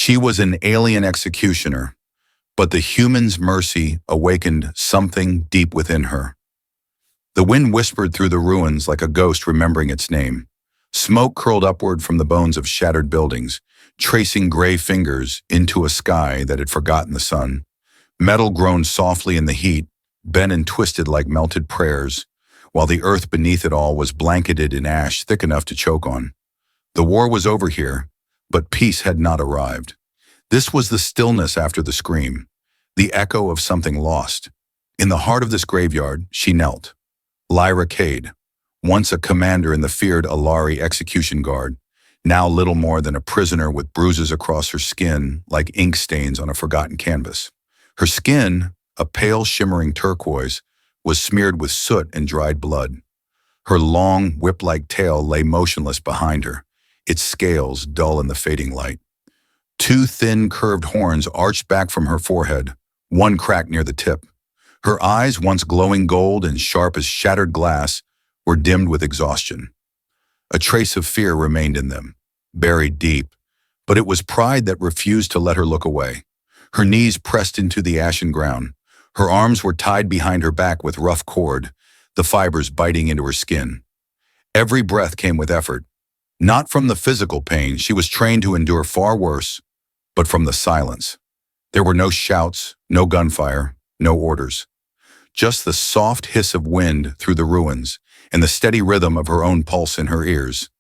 She was an alien executioner, but the human's mercy awakened something deep within her. The wind whispered through the ruins like a ghost remembering its name. Smoke curled upward from the bones of shattered buildings, tracing gray fingers into a sky that had forgotten the sun. Metal groaned softly in the heat, bent and twisted like melted prayers, while the earth beneath it all was blanketed in ash thick enough to choke on. The war was over here, but peace had not arrived. This was the stillness after the scream, the echo of something lost. In the heart of this graveyard, she knelt. Lyra Cade, once a commander in the feared Alari execution guard, now little more than a prisoner with bruises across her skin like ink stains on a forgotten canvas. Her skin, a pale shimmering turquoise, was smeared with soot and dried blood. Her long, whip-like tail lay motionless behind her, its scales dull in the fading light. Two thin, curved horns arched back from her forehead, one cracked near the tip. Her eyes, once glowing gold and sharp as shattered glass, were dimmed with exhaustion. A trace of fear remained in them, buried deep, but it was pride that refused to let her look away. Her knees pressed into the ashen ground. Her arms were tied behind her back with rough cord, the fibers biting into her skin. Every breath came with effort. Not from the physical pain, she was trained to endure far worse, but from the silence. There were no shouts, no gunfire, no orders. Just the soft hiss of wind through the ruins and the steady rhythm of her own pulse in her ears.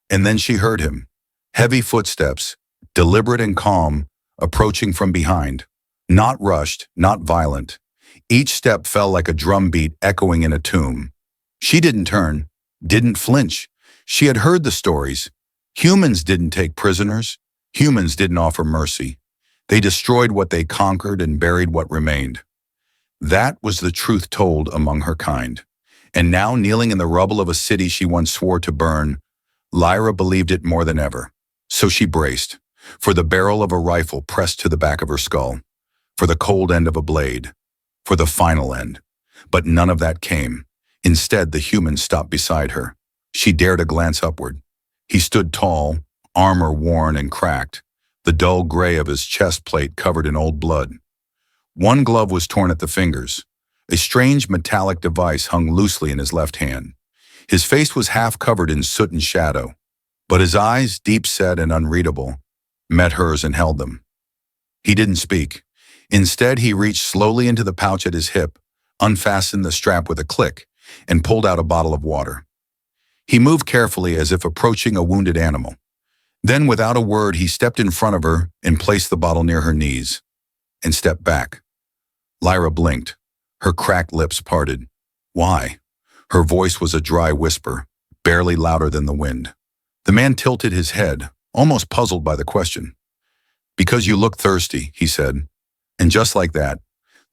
And then she heard him, heavy footsteps, deliberate and calm, approaching from behind. Not rushed, not violent. Each step fell like a drumbeat echoing in a tomb. She didn't turn, didn't flinch. She had heard the stories. Humans didn't take prisoners. Humans didn't offer mercy. They destroyed what they conquered and buried what remained. That was the truth told among her kind. And now, kneeling in the rubble of a city she once swore to burn, Lyra believed it more than ever. So she braced, for the barrel of a rifle pressed to the back of her skull, for the cold end of a blade, for the final end. But none of that came. Instead, the human stopped beside her. She dared a glance upward. He stood tall, armor worn and cracked, the dull gray of his chest plate covered in old blood. One glove was torn at the fingers. A strange metallic device hung loosely in his left hand. His face was half covered in soot and shadow, but his eyes, deep-set and unreadable, met hers and held them. He didn't speak. Instead, he reached slowly into the pouch at his hip, unfastened the strap with a click, and pulled out a bottle of water. He moved carefully as if approaching a wounded animal. Then, without a word, he stepped in front of her and placed the bottle near her knees, and stepped back. Lyra blinked. Her cracked lips parted. Why? Her voice was a dry whisper, barely louder than the wind. The man tilted his head, almost puzzled by the question. Because you look thirsty, he said. And just like that,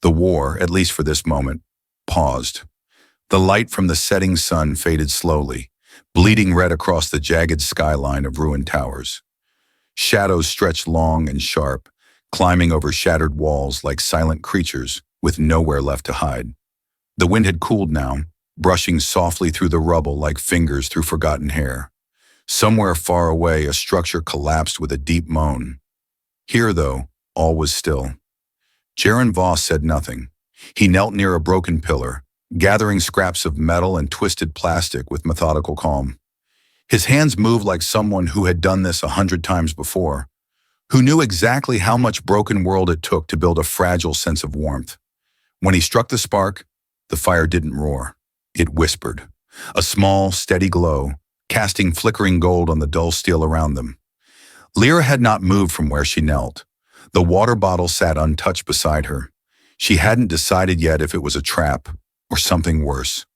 the war, at least for this moment, paused. The light from the setting sun faded slowly, bleeding red across the jagged skyline of ruined towers. Shadows stretched long and sharp, climbing over shattered walls like silent creatures with nowhere left to hide. The wind had cooled now, brushing softly through the rubble like fingers through forgotten hair. Somewhere far away, a structure collapsed with a deep moan. Here, though, all was still. Jaren Voss said nothing. He knelt near a broken pillar, gathering scraps of metal and twisted plastic with methodical calm. His hands moved like someone who had done this 100 times before, who knew exactly how much broken world it took to build a fragile sense of warmth. When he struck the spark, the fire didn't roar. It whispered, a small, steady glow, casting flickering gold on the dull steel around them. Lyra had not moved from where she knelt. The water bottle sat untouched beside her. She hadn't decided yet if it was a trap or something worse.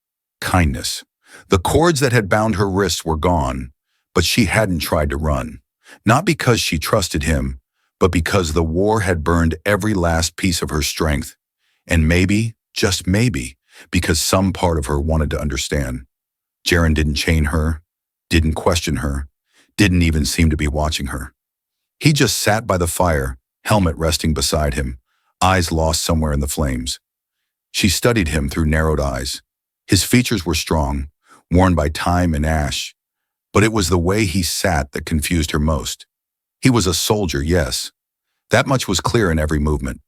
Kindness. The cords that had bound her wrists were gone, but she hadn't tried to run. Not because she trusted him, but because the war had burned every last piece of her strength. And maybe, just maybe, because some part of her wanted to understand. Jaren didn't chain her, didn't question her, didn't even seem to be watching her. He just sat by the fire, helmet resting beside him, eyes lost somewhere in the flames. She studied him through narrowed eyes. His features were strong, worn by time and ash, but it was the way he sat that confused her most. He was a soldier, yes, That much was clear in every movement.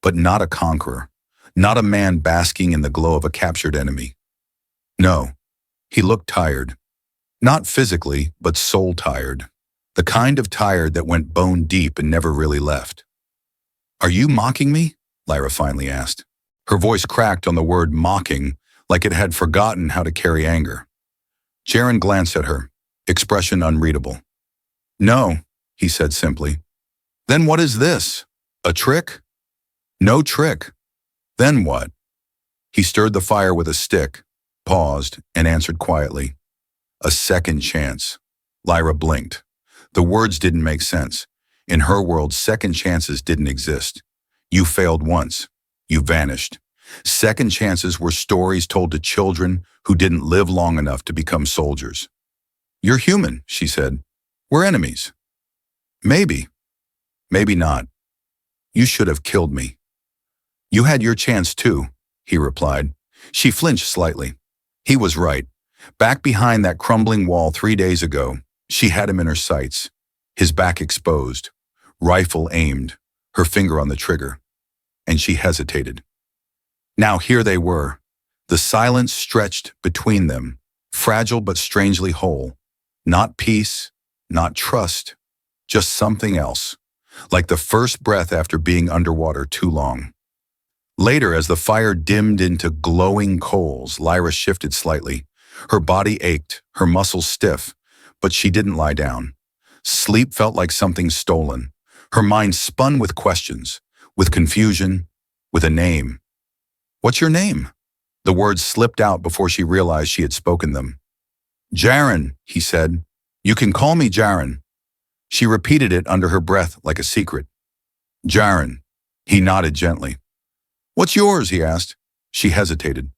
But not a conqueror. Not a man basking in the glow of a captured enemy. No, he looked tired. Not physically, but soul tired. The kind of tired that went bone deep and never really left. "Are you mocking me?" Lyra finally asked. Her voice cracked on the word mocking, like it had forgotten how to carry anger. Jaren glanced at her, expression unreadable. "No," he said simply. "Then what is this? A trick?" "No trick." "Then what?" He stirred the fire with a stick, paused, and answered quietly. "A second chance." Lyra blinked. The words didn't make sense. In her world, second chances didn't exist. You failed once. You vanished. Second chances were stories told to children who didn't live long enough to become soldiers. "You're human," she said. "We're enemies." "Maybe. Maybe not. You should have killed me." "You had your chance too," he replied. She flinched slightly. He was right. Back behind that crumbling wall 3 days ago, she had him in her sights, his back exposed, rifle aimed, her finger on the trigger. And she hesitated. Now here they were. The silence stretched between them, fragile but strangely whole. Not peace, not trust, just something else, like the first breath after being underwater too long. Later, as the fire dimmed into glowing coals, Lyra shifted slightly. Her body ached, her muscles stiff, but she didn't lie down. Sleep felt like something stolen. Her mind spun with questions, with confusion, with a name. "What's your name?" The words slipped out before she realized she had spoken them. "Jaren," he said. "You can call me Jaren." She repeated it under her breath like a secret. "Jaren." He nodded gently. "What's yours?" he asked. She hesitated.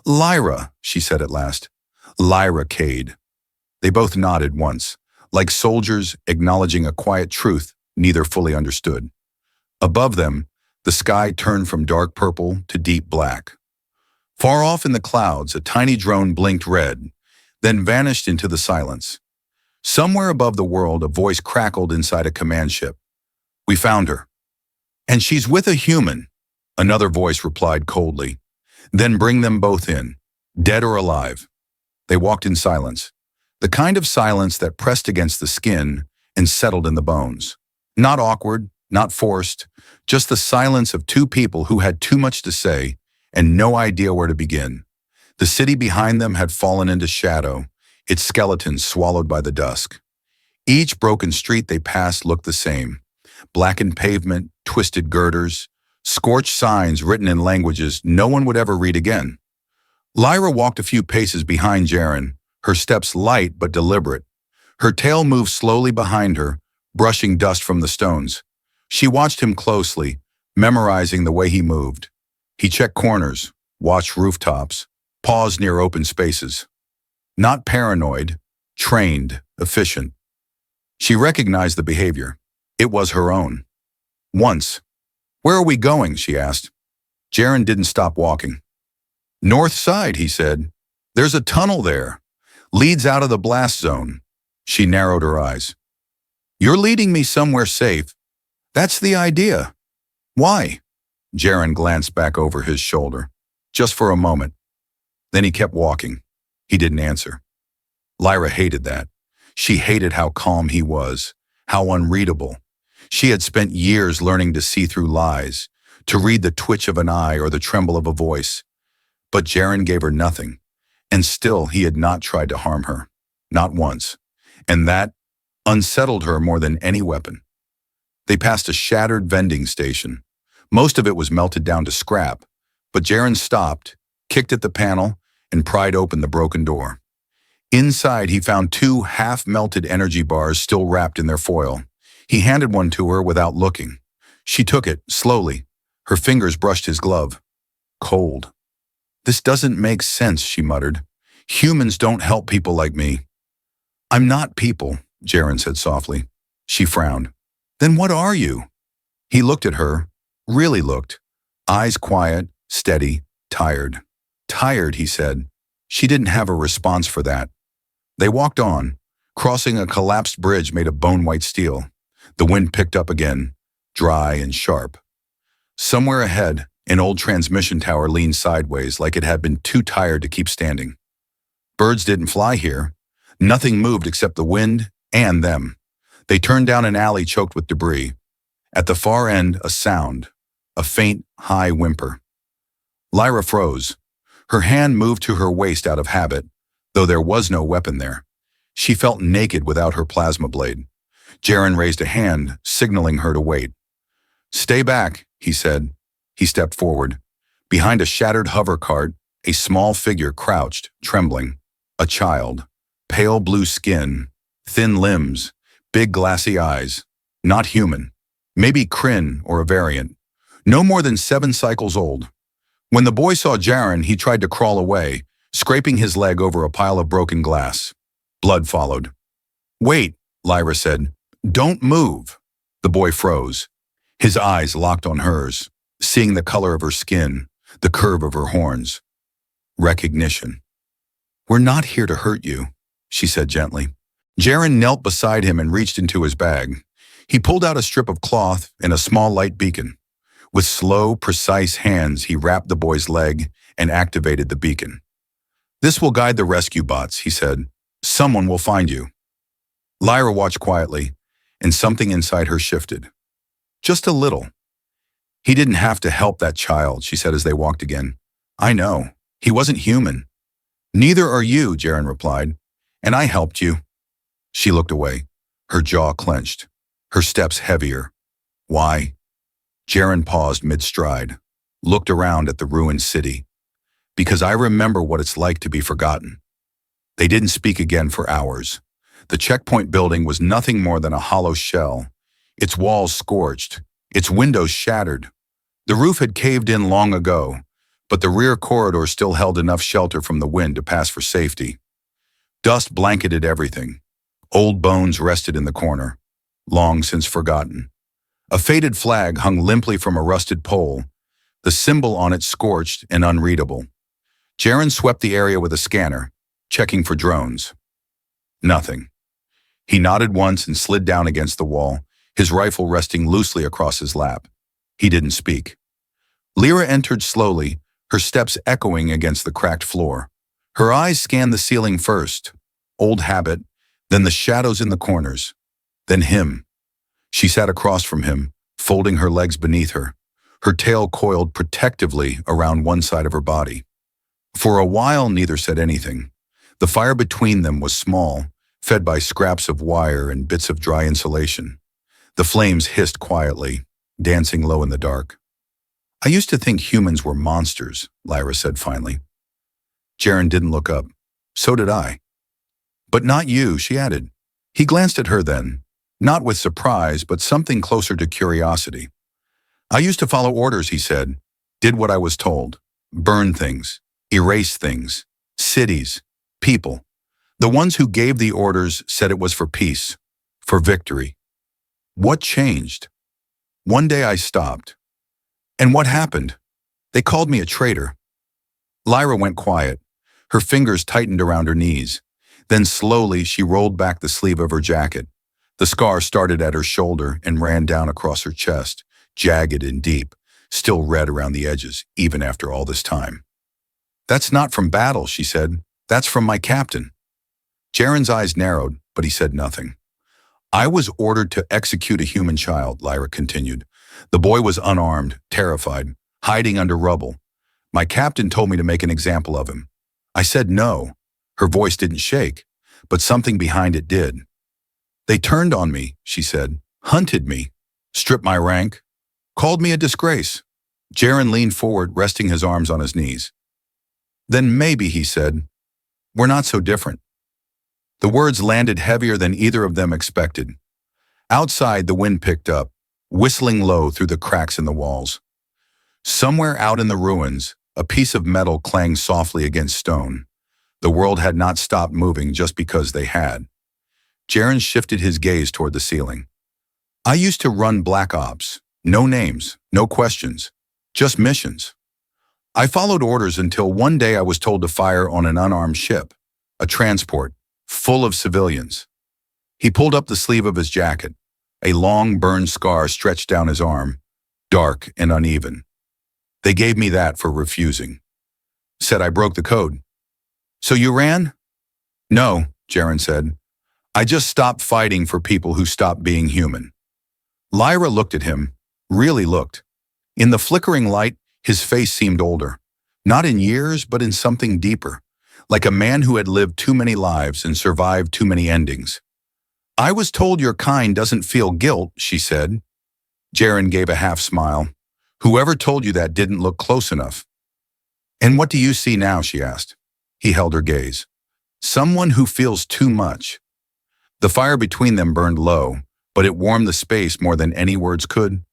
"Lyra," she said at last. "Lyra Cade." They both nodded once, like soldiers acknowledging a quiet truth neither fully understood. Above them, the sky turned from dark purple to deep black. Far off in the clouds, a tiny drone blinked red, then vanished into the silence. Somewhere above the world, a voice crackled inside a command ship. "We found her." "And she's with a human," another voice replied coldly. "Then bring them both in, dead or alive." They walked in silence, the kind of silence that pressed against the skin and settled in the bones. Not awkward, not forced, just the silence of two people who had too much to say and no idea where to begin. The city behind them had fallen into shadow, its skeleton swallowed by the dusk. Each broken street they passed looked the same. Blackened pavement, twisted girders, scorched signs written in languages no one would ever read again. Lyra walked a few paces behind Jaren, her steps light but deliberate. Her tail moved slowly behind her, brushing dust from the stones. She watched him closely, memorizing the way he moved. He checked corners, watched rooftops, paused near open spaces. Not paranoid, trained, efficient. She recognized the behavior. It was her own. Once. "Where are we going?" she asked. Jaren didn't stop walking. "North side," he said. "There's a tunnel there. Leads out of the blast zone." She narrowed her eyes. "You're leading me somewhere safe. That's the idea." "Why?" Jaren glanced back over his shoulder. Just for a moment. Then he kept walking. He didn't answer. Lyra hated that. She hated how calm he was, how unreadable. She had spent years learning to see through lies, to read the twitch of an eye or the tremble of a voice. But Jaren gave her nothing, and still he had not tried to harm her. Not once. And that unsettled her more than any weapon. They passed a shattered vending station. Most of it was melted down to scrap, but Jaren stopped, kicked at the panel, and pried open the broken door. Inside, he found 2 half-melted energy bars still wrapped in their foil. He handed one to her without looking. She took it, slowly. Her fingers brushed his glove. Cold. "This doesn't make sense," she muttered. "Humans don't help people like me." "I'm not people," Jaren said softly. She frowned. "Then what are you?" He looked at her, really looked. Eyes quiet, steady, tired. "Tired," he said. She didn't have a response for that. They walked on, crossing a collapsed bridge made of bone-white steel. The wind picked up again, dry and sharp. Somewhere ahead, an old transmission tower leaned sideways like it had been too tired to keep standing. Birds didn't fly here. Nothing moved except the wind and them. They turned down an alley choked with debris. At the far end, a sound, a faint, high whimper. Lyra froze. Her hand moved to her waist out of habit, though there was no weapon there. She felt naked without her plasma blade. Jaren raised a hand, signaling her to wait. "Stay back," he said. He stepped forward. Behind a shattered hover cart, a small figure crouched, trembling. A child. Pale blue skin, thin limbs, big glassy eyes. Not human. Maybe Kryn or a variant. No more than 7 cycles old. When the boy saw Jaren, he tried to crawl away, scraping his leg over a pile of broken glass. Blood followed. "Wait," Lyra said. "Don't move." The boy froze. His eyes locked on hers, seeing the color of her skin, the curve of her horns. Recognition. "We're not here to hurt you," she said gently. Jaren knelt beside him and reached into his bag. He pulled out a strip of cloth and a small light beacon. With slow, precise hands, he wrapped the boy's leg and activated the beacon. "This will guide the rescue bots," he said. "Someone will find you." Lyra watched quietly, and something inside her shifted. Just a little. "He didn't have to help that child," she said as they walked again. "I know. He wasn't human." "Neither are you," Jaren replied. "And I helped you." She looked away, her jaw clenched, her steps heavier. "Why?" Jaren paused mid-stride, looked around at the ruined city. "Because I remember what it's like to be forgotten." They didn't speak again for hours. The checkpoint building was nothing more than a hollow shell, its walls scorched, its windows shattered. The roof had caved in long ago, but the rear corridor still held enough shelter from the wind to pass for safety. Dust blanketed everything. Old bones rested in the corner, long since forgotten. A faded flag hung limply from a rusted pole, the symbol on it scorched and unreadable. Jaren swept the area with a scanner, checking for drones. Nothing. He nodded once and slid down against the wall, his rifle resting loosely across his lap. He didn't speak. Lyra entered slowly, her steps echoing against the cracked floor. Her eyes scanned the ceiling first, old habit, then the shadows in the corners, then him. She sat across from him, folding her legs beneath her, her tail coiled protectively around one side of her body. For a while, neither said anything. The fire between them was small, fed by scraps of wire and bits of dry insulation. The flames hissed quietly, dancing low in the dark. "I used to think humans were monsters," Lyra said finally. Jaren didn't look up. "So did I." "But not you," she added. He glanced at her then, not with surprise, but something closer to curiosity. "I used to follow orders," he said. "Did what I was told. Burn things, erase things, cities, people. The ones who gave the orders said it was for peace, for victory. What changed? One day I stopped. And what happened? They called me a traitor." Lyra went quiet. Her fingers tightened around her knees. Then slowly she rolled back the sleeve of her jacket. The scar started at her shoulder and ran down across her chest, jagged and deep, still red around the edges, even after all this time. "That's not from battle," she said. "That's from my captain." Jaren's eyes narrowed, but he said nothing. "I was ordered to execute a human child," Lyra continued. "The boy was unarmed, terrified, hiding under rubble. My captain told me to make an example of him. I said no." Her voice didn't shake, but something behind it did. "They turned on me," she said, "hunted me, stripped my rank, called me a disgrace." Jaren leaned forward, resting his arms on his knees. "Then maybe," he said, "we're not so different." The words landed heavier than either of them expected. Outside, the wind picked up, whistling low through the cracks in the walls. Somewhere out in the ruins, a piece of metal clanged softly against stone. The world had not stopped moving just because they had. Jaren shifted his gaze toward the ceiling. "I used to run Black Ops. No names, no questions, just missions. I followed orders until one day I was told to fire on an unarmed ship, a transport, full of civilians." He pulled up the sleeve of his jacket. A long burned scar stretched down his arm, dark and uneven. They gave me that for refusing. Said I broke the code. So you ran? No, Jaren said. I just stopped fighting for people who stopped being human. Lyra looked at him, really looked. In the flickering light, his face seemed older. Not in years, but in something deeper, like a man who had lived too many lives and survived too many endings. I was told your kind doesn't feel guilt, she said. Jaren gave a half smile. Whoever told you that didn't look close enough. And what do you see now, she asked. He held her gaze. Someone who feels too much. The fire between them burned low, but it warmed the space more than any words could.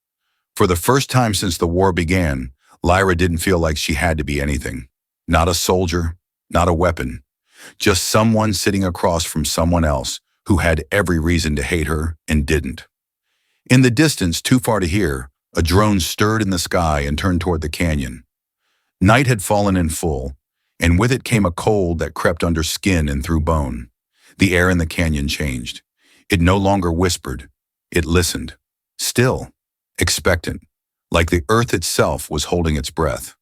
For the first time since the war began, Lyra didn't feel like she had to be anything. Not a soldier, not a weapon. Just someone sitting across from someone else who had every reason to hate her and didn't. In the distance, too far to hear, a drone stirred in the sky and turned toward the canyon. Night had fallen in full, and with it came a cold that crept under skin and through bone. The air in the canyon changed. It no longer whispered. It listened. Still, expectant, like the earth itself was holding its breath.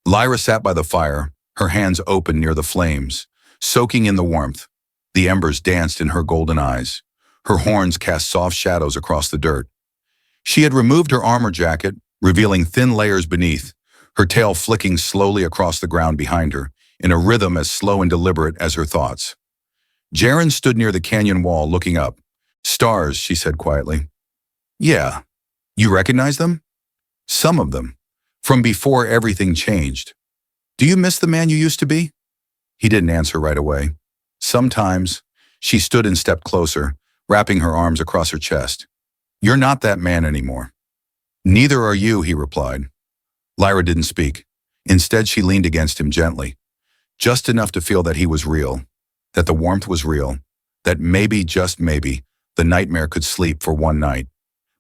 Lyra sat by the fire, her hands open near the flames, soaking in the warmth. The embers danced in her golden eyes. Her horns cast soft shadows across the dirt. She had removed her armor jacket, revealing thin layers beneath, her tail flicking slowly across the ground behind her, in a rhythm as slow and deliberate as her thoughts. Jaren stood near the canyon wall, looking up. Stars, she said quietly. Yeah. You recognize them? Some of them. From before everything changed. Do you miss the man you used to be? He didn't answer right away. Sometimes. She stood and stepped closer, wrapping her arms across her chest. You're not that man anymore. Neither are you, he replied. Lyra didn't speak. Instead, she leaned against him gently, just enough to feel that he was real, that the warmth was real, that maybe, just maybe, the nightmare could sleep for one night.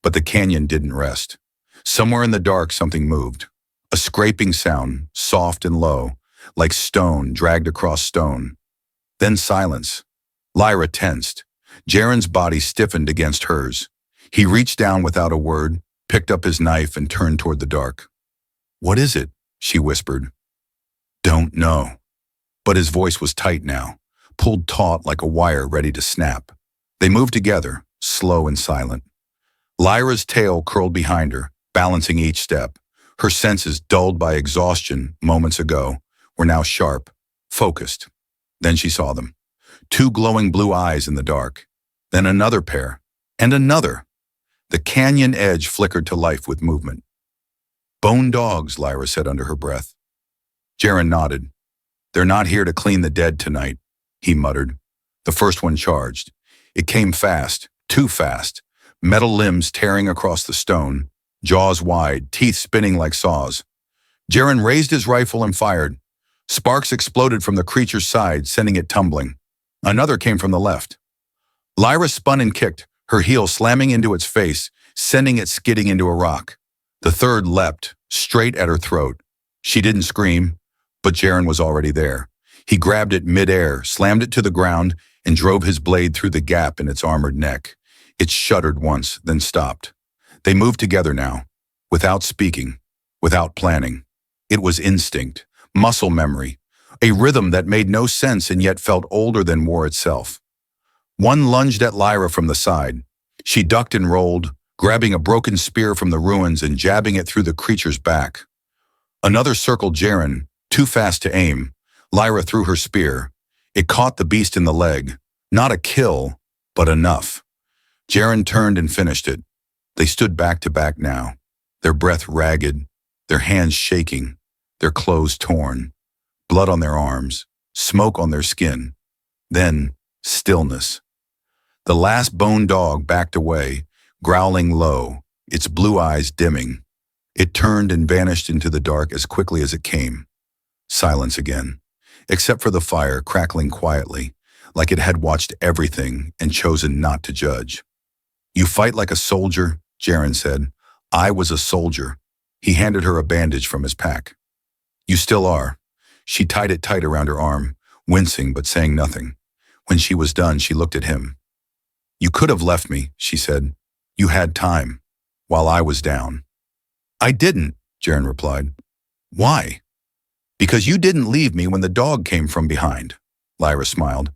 But the canyon didn't rest. Somewhere in the dark, something moved. A scraping sound, soft and low, like stone dragged across stone. Then silence. Lyra tensed. Jaren's body stiffened against hers. He reached down without a word, picked up his knife and turned toward the dark. What is it? She whispered. Don't know. But his voice was tight now, pulled taut like a wire ready to snap. They moved together, slow and silent. Lyra's tail curled behind her, balancing each step. Her senses, dulled by exhaustion moments ago, were now sharp, focused. Then she saw them. Two glowing blue eyes in the dark. Then another pair, and another. The canyon edge flickered to life with movement. Bone dogs, Lyra said under her breath. Jaren nodded. They're not here to clean the dead tonight, he muttered. The first one charged. It came fast, too fast, metal limbs tearing across the stone, jaws wide, teeth spinning like saws. Jaren raised his rifle and fired. Sparks exploded from the creature's side, sending it tumbling. Another came from the left. Lyra spun and kicked, her heel slamming into its face, sending it skidding into a rock. The third leapt, straight at her throat. She didn't scream, but Jaren was already there. He grabbed it mid-air, slammed it to the ground, and drove his blade through the gap in its armored neck. It shuddered once, then stopped. They moved together now, without speaking, without planning. It was instinct, muscle memory, a rhythm that made no sense and yet felt older than war itself. One lunged at Lyra from the side. She ducked and rolled, grabbing a broken spear from the ruins and jabbing it through the creature's back. Another circled Jaren, too fast to aim. Lyra threw her spear. It caught the beast in the leg. Not a kill, but enough. Jaren turned and finished it. They stood back to back now, their breath ragged, their hands shaking, their clothes torn, blood on their arms, smoke on their skin. Then, stillness. The last bone dog backed away, growling low, its blue eyes dimming. It turned and vanished into the dark as quickly as it came. Silence again, except for the fire crackling quietly, like it had watched everything and chosen not to judge. You fight like a soldier, Jaren said. I was a soldier. He handed her a bandage from his pack. You still are. She tied it tight around her arm, wincing but saying nothing. When she was done, she looked at him. You could have left me, she said. You had time, while I was down. I didn't, Jaren replied. Why? Because you didn't leave me when the dog came from behind, Lyra smiled.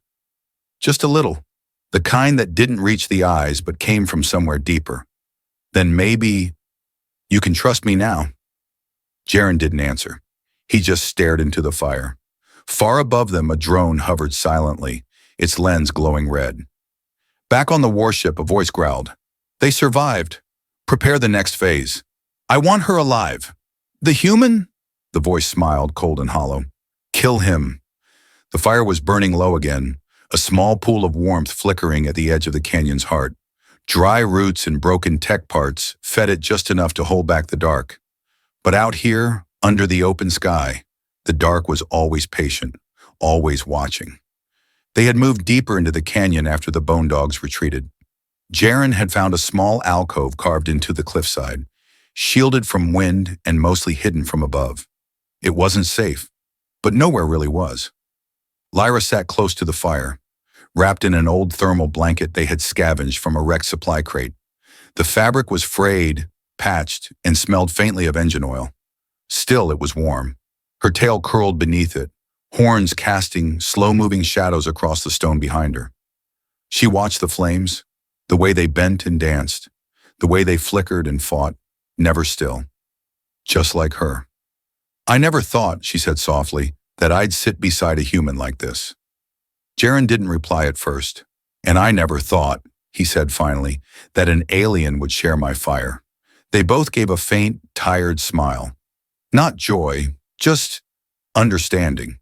Just a little. The kind that didn't reach the eyes but came from somewhere deeper. Then maybe you can trust me now. Jaren didn't answer. He just stared into the fire. Far above them, a drone hovered silently, its lens glowing red. Back on the warship, a voice growled. They survived. Prepare the next phase. I want her alive. The human? The voice smiled, cold and hollow. Kill him. The fire was burning low again, a small pool of warmth flickering at the edge of the canyon's heart. Dry roots and broken tech parts fed it just enough to hold back the dark. But out here, under the open sky, the dark was always patient, always watching. They had moved deeper into the canyon after the bone dogs retreated. Jaren had found a small alcove carved into the cliffside, shielded from wind and mostly hidden from above. It wasn't safe, but nowhere really was. Lyra sat close to the fire, wrapped in an old thermal blanket they had scavenged from a wrecked supply crate. The fabric was frayed, patched, and smelled faintly of engine oil. Still, it was warm. Her tail curled beneath it, horns casting slow-moving shadows across the stone behind her. She watched the flames, the way they bent and danced, the way they flickered and fought, never still. Just like her. I never thought, she said softly, that I'd sit beside a human like this. Jaren didn't reply at first. And I never thought, he said finally, that an alien would share my fire. They both gave a faint, tired smile. Not joy, just understanding.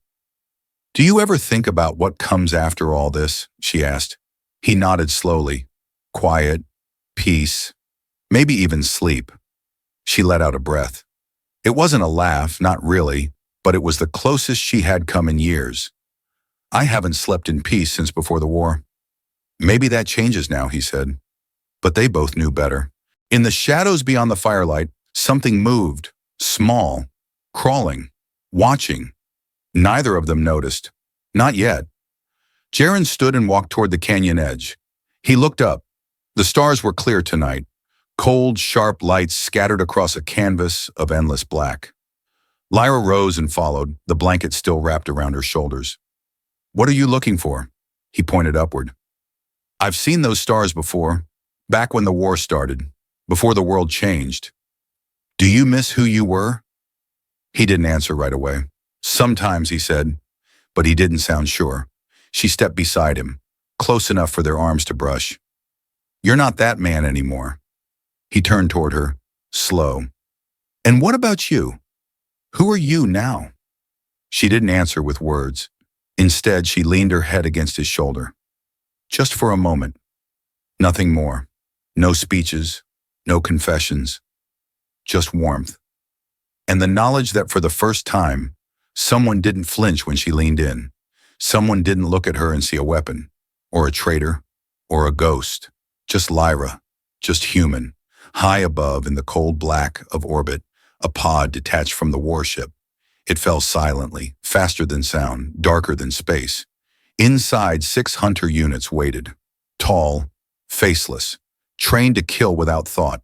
Do you ever think about what comes after all this? She asked. He nodded slowly. Quiet, peace, maybe even sleep. She let out a breath. It wasn't a laugh, not really, but it was the closest she had come in years. I haven't slept in peace since before the war. Maybe that changes now, he said. But they both knew better. In the shadows beyond the firelight, something moved, small, crawling, watching. Neither of them noticed. Not yet. Jaren stood and walked toward the canyon edge. He looked up. The stars were clear tonight. Cold, sharp lights scattered across a canvas of endless black. Lyra rose and followed, the blanket still wrapped around her shoulders. What are you looking for? He pointed upward. I've seen those stars before, back when the war started, before the world changed. Do you miss who you were? He didn't answer right away. Sometimes, he said, but he didn't sound sure. She stepped beside him, close enough for their arms to brush. You're not that man anymore. He turned toward her, slow. And what about you? Who are you now? She didn't answer with words. Instead, she leaned her head against his shoulder. Just for a moment. Nothing more. No speeches, no confessions. Just warmth. And the knowledge that for the first time, someone didn't flinch when she leaned in. Someone didn't look at her and see a weapon, or a traitor, or a ghost. Just Lyra, just human, high above in the cold black of orbit, a pod detached from the warship. It fell silently, faster than sound, darker than space. Inside, 6 hunter units waited. Tall, faceless, trained to kill without thought,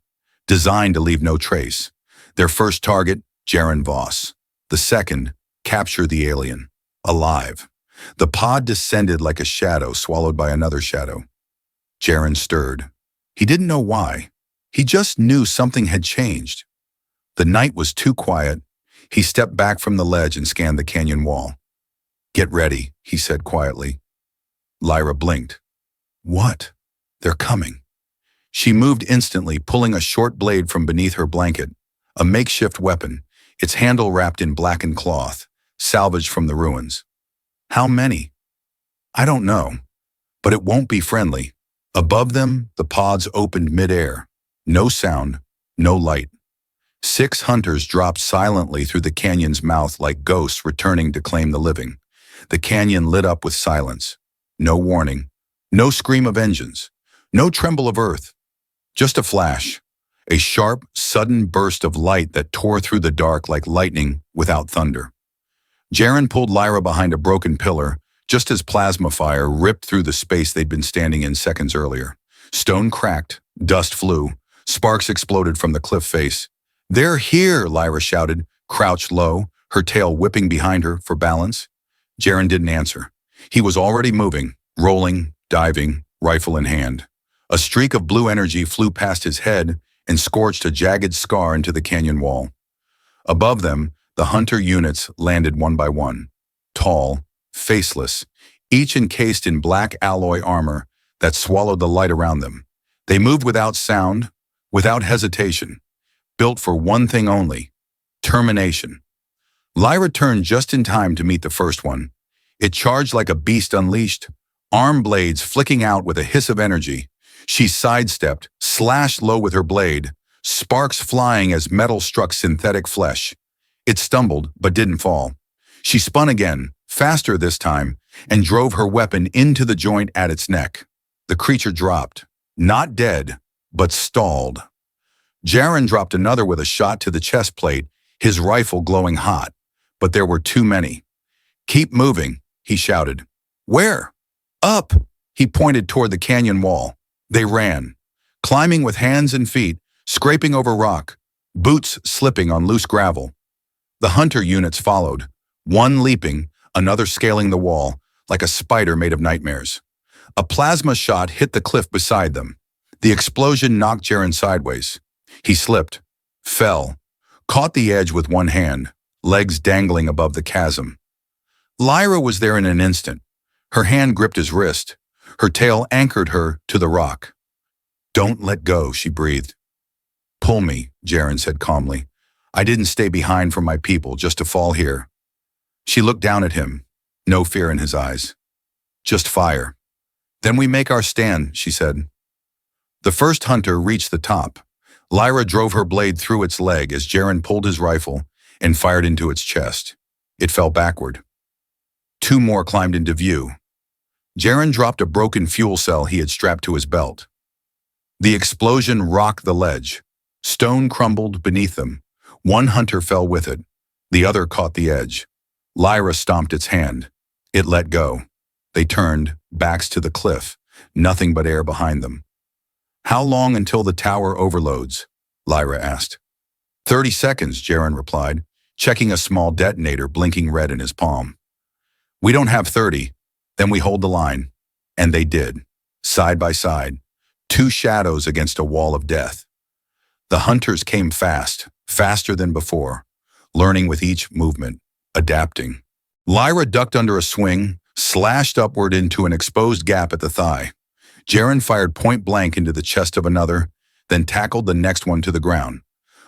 designed to leave no trace. Their first target, Jaren Voss. The second, capture the alien, alive. The pod descended like a shadow swallowed by another shadow. Jaren stirred. He didn't know why. He just knew something had changed. The night was too quiet. He stepped back from the ledge and scanned the canyon wall. Get ready, he said quietly. Lyra blinked. What? They're coming. She moved instantly, pulling a short blade from beneath her blanket, a makeshift weapon, its handle wrapped in blackened cloth, salvaged from the ruins. How many? I don't know, but it won't be friendly. Above them, the pods opened midair. No sound, no light. 6 hunters dropped silently through the canyon's mouth like ghosts returning to claim the living. The canyon lit up with silence. No warning, no scream of engines, no tremble of earth. Just a flash, a sharp, sudden burst of light that tore through the dark like lightning without thunder. Jaren pulled Lyra behind a broken pillar, just as plasma fire ripped through the space they'd been standing in seconds earlier. Stone cracked, Dust flew. Sparks exploded from the cliff face. "They're here," Lyra shouted, crouched low, her tail whipping behind her for balance. Jaren didn't answer. He was already moving, rolling, diving, rifle in hand. A streak of blue energy flew past his head and scorched a jagged scar into the canyon wall. Above them, the hunter units landed one by one. Tall, faceless, each encased in black alloy armor that swallowed the light around them. They moved without sound, without hesitation, built for one thing only: termination. Lyra turned just in time to meet the first one. It charged like a beast unleashed, arm blades flicking out with a hiss of energy. She sidestepped, slashed low with her blade, sparks flying as metal struck synthetic flesh. It stumbled, but didn't fall. She spun again, faster this time, and drove her weapon into the joint at its neck. The creature dropped, not dead, but stalled. Jaren dropped another with a shot to the chest plate, his rifle glowing hot, but there were too many. "Keep moving," he shouted. "Where?" "Up," he pointed toward the canyon wall. They ran, climbing with hands and feet, scraping over rock, boots slipping on loose gravel. The hunter units followed, one leaping, another scaling the wall, like a spider made of nightmares. A plasma shot hit the cliff beside them. The explosion knocked Jaren sideways. He slipped, fell, caught the edge with one hand, legs dangling above the chasm. Lyra was there in an instant. Her hand gripped his wrist. Her tail anchored her to the rock. "Don't let go," she breathed. "Pull me," Jaren said calmly. "I didn't stay behind for my people just to fall here." She looked down at him, no fear in his eyes. "Just fire. Then we make our stand," she said. The first hunter reached the top. Lyra drove her blade through its leg as Jaren pulled his rifle and fired into its chest. It fell backward. Two more climbed into view. Jaren dropped a broken fuel cell he had strapped to his belt. The explosion rocked the ledge. Stone crumbled beneath them. One hunter fell with it. The other caught the edge. Lyra stomped its hand. It let go. They turned, backs to the cliff, nothing but air behind them. "How long until the tower overloads?" Lyra asked. 30 seconds, Jaren replied, checking a small detonator blinking red in his palm. "We don't have 30. Then we hold the line." And they did, side by side, two shadows against a wall of death. The hunters came fast, faster than before, learning with each movement, adapting. Lyra ducked under a swing, slashed upward into an exposed gap at the thigh. Jaren fired point blank into the chest of another, then tackled the next one to the ground.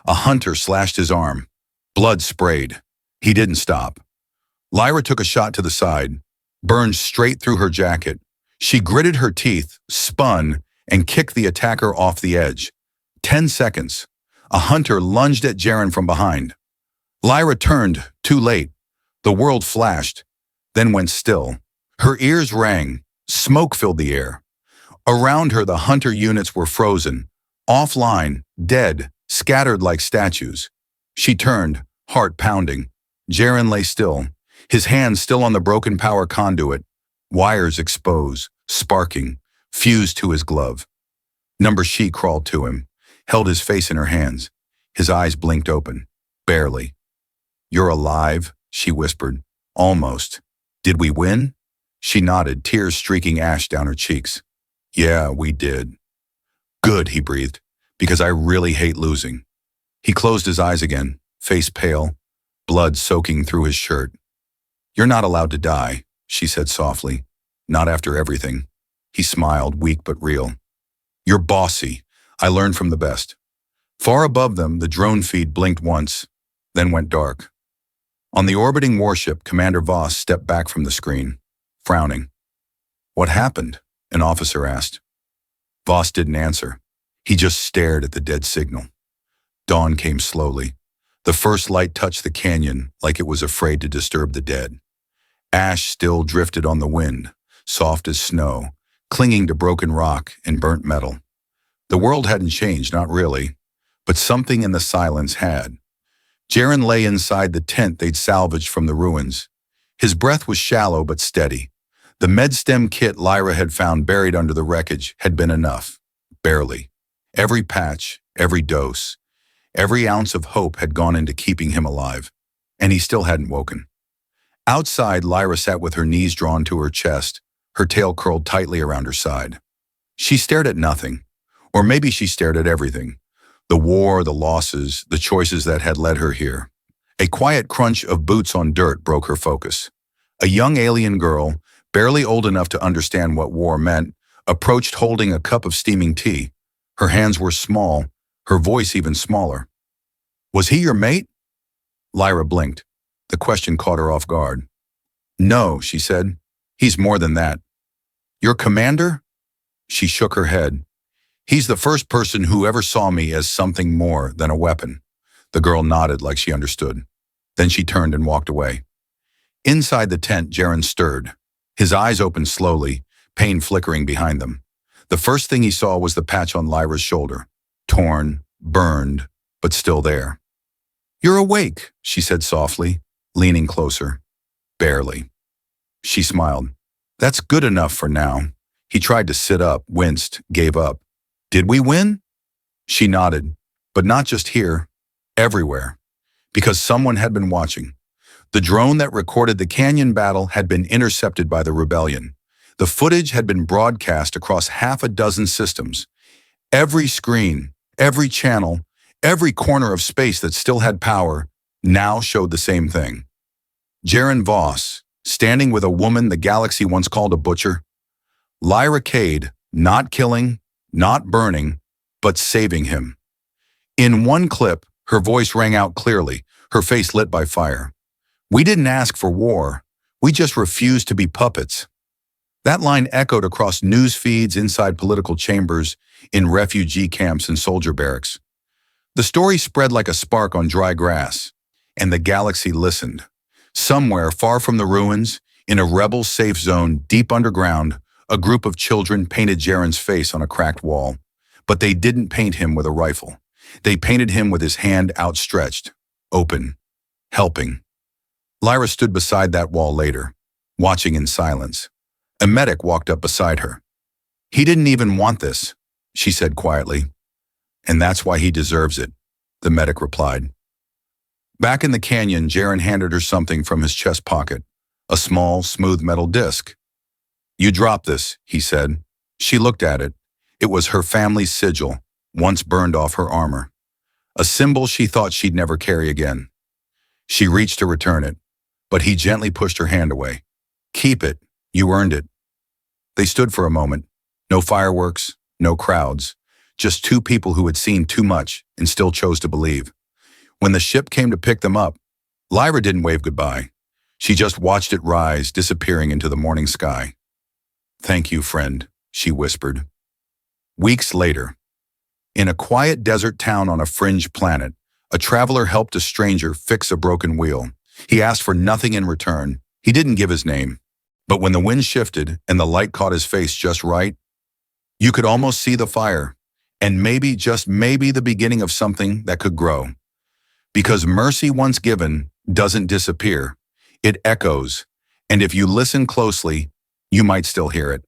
A hunter slashed his arm. Blood sprayed. He didn't stop. Lyra took a shot to the side, burned straight through her jacket. She gritted her teeth, spun, and kicked the attacker off the edge. 10 seconds. A hunter lunged at Jaren from behind. Lyra turned, too late. The world flashed, then went still. Her ears rang. Smoke filled the air. Around her, the hunter units were frozen, offline, dead, scattered like statues. She turned, heart pounding. Jaren lay still, his hand still on the broken power conduit, wires exposed, sparking, fused to his glove. Number She crawled to him, held his face in her hands. His eyes blinked open, barely. "You're alive," she whispered. "Almost. Did we win?" She nodded, tears streaking ash down her cheeks. "Yeah, we did." "Good," he breathed, "because I really hate losing." He closed his eyes again, face pale, blood soaking through his shirt. "You're not allowed to die," she said softly. "Not after everything." He smiled, weak but real. "You're bossy. I learned from the best." Far above them, the drone feed blinked once, then went dark. On the orbiting warship, Commander Voss stepped back from the screen, frowning. "What happened?" an officer asked. Voss didn't answer. He just stared at the dead signal. Dawn came slowly. The first light touched the canyon like it was afraid to disturb the dead. Ash still drifted on the wind, soft as snow, clinging to broken rock and burnt metal. The world hadn't changed, not really, but something in the silence had. Jaren lay inside the tent they'd salvaged from the ruins. His breath was shallow but steady. The med-stem kit Lyra had found buried under the wreckage had been enough. Barely. Every patch, every dose, every ounce of hope had gone into keeping him alive, and he still hadn't woken. Outside, Lyra sat with her knees drawn to her chest, her tail curled tightly around her side. She stared at nothing, or maybe she stared at everything. The war, the losses, the choices that had led her here. A quiet crunch of boots on dirt broke her focus. A young alien girl, barely old enough to understand what war meant, approached holding a cup of steaming tea. Her hands were small, her voice even smaller. "Was he your mate?" Lyra blinked. The question caught her off guard. "No," she said. "He's more than that." "Your commander?" She shook her head. "He's the first person who ever saw me as something more than a weapon." The girl nodded like she understood. Then she turned and walked away. Inside the tent, Jaren stirred. His eyes opened slowly, pain flickering behind them. The first thing he saw was the patch on Lyra's shoulder. Torn, burned, but still there. "You're awake," she said softly, leaning closer. "Barely." She smiled. "That's good enough for now." He tried to sit up, winced, gave up. "Did we win?" She nodded. "But not just here. Everywhere. Because someone had been watching. The drone that recorded the canyon battle had been intercepted by the rebellion. The footage had been broadcast across half a dozen systems. Every screen, every channel, every corner of space that still had power now showed the same thing. Jaren Voss, standing with a woman the galaxy once called a butcher. Lyra Cade, not killing, not burning, but saving him. In one clip, her voice rang out clearly, her face lit by fire. "We didn't ask for war. We just refused to be puppets." That line echoed across news feeds, inside political chambers, in refugee camps and soldier barracks. The story spread like a spark on dry grass, and the galaxy listened. Somewhere far from the ruins, in a rebel safe zone deep underground, a group of children painted Jaren's face on a cracked wall. But they didn't paint him with a rifle. They painted him with his hand outstretched, open, helping. Lyra stood beside that wall later, watching in silence. A medic walked up beside her. "He didn't even want this," she said quietly. "And that's why he deserves it," the medic replied. Back in the canyon, Jaren handed her something from his chest pocket, a small, smooth metal disc. "You dropped this," he said. She looked at it. It was her family's sigil, once burned off her armor. A symbol she thought she'd never carry again. She reached to return it, but he gently pushed her hand away. "Keep it. You earned it." They stood for a moment. No fireworks, no crowds. Just two people who had seen too much and still chose to believe. When the ship came to pick them up, Lyra didn't wave goodbye. She just watched it rise, disappearing into the morning sky. "Thank you, friend," she whispered. Weeks later, in a quiet desert town on a fringe planet, a traveler helped a stranger fix a broken wheel. He asked for nothing in return. He didn't give his name. But when the wind shifted and the light caught his face just right, you could almost see the fire, and maybe, just maybe, the beginning of something that could grow. Because mercy once given doesn't disappear. It echoes, and if you listen closely, you might still hear it.